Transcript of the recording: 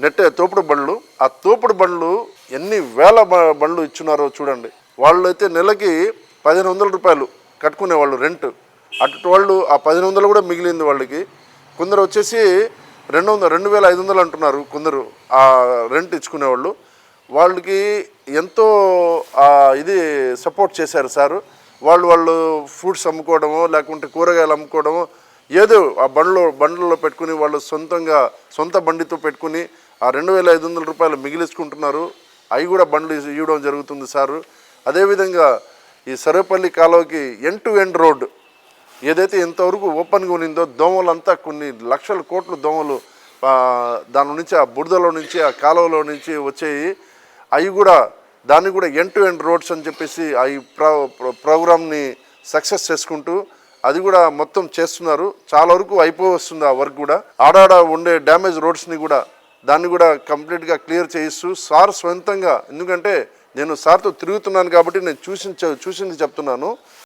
నెట్టే తోపుడు బండ్లు. ఆ తోపుడు బండ్లు ఎన్ని వేల బండ్లు ఇచ్చున్నారో చూడండి. వాళ్ళు అయితే నెలకి 1500 రూపాయలు కట్టుకునేవాళ్ళు రెంట్. అటు వాళ్ళు ఆ 1500 కూడా మిగిలింది వాళ్ళకి. కొందరు వచ్చేసి 2500 అంటున్నారు కొందరు ఆ రెంట్ ఇచ్చుకునేవాళ్ళు. వాళ్ళకి ఎంతో ఇది సపోర్ట్ చేశారు సారు. వాళ్ళు ఫ్రూట్స్ అమ్ముకోవడమో లేకుంటే కూరగాయలు అమ్ముకోవడమో ఏదో ఆ బండ్లలో పెట్టుకుని వాళ్ళు సొంత బండితో పెట్టుకుని ఆ 2500 రూపాయలు మిగిలించుకుంటున్నారు. అవి కూడా బండ్లు ఇవ్వడం జరుగుతుంది సారు. అదేవిధంగా ఈ సర్వేపల్లి కాలువకి ఎండ్ టు ఎండ్ రోడ్ ఏదైతే ఇంతవరకు ఓపెన్గా ఉన్నిందో దోమలంతా కొన్ని లక్షల కోట్ల దోమలు దాని నుంచి ఆ బురదలో నుంచి ఆ కాలువలో నుంచి వచ్చేవి. అవి కూడా దాన్ని కూడా ఎండ్ టు ఎండ్ రోడ్స్ అని చెప్పేసి ఈ ప్రోగ్రామ్ని సక్సెస్ చేసుకుంటూ అది కూడా మొత్తం చేస్తున్నారు. చాలా వరకు అయిపోయి వస్తుంది ఆ వర్క్ కూడా. ఆడాడ ఉండే డ్యామేజ్ రోడ్స్ని కూడా దాన్ని కూడా కంప్లీట్గా క్లియర్ చేయిస్తూ సార్ సొంతంగా, ఎందుకంటే నేను సార్తో తిరుగుతున్నాను కాబట్టి నేను చూసింది చెప్తున్నాను.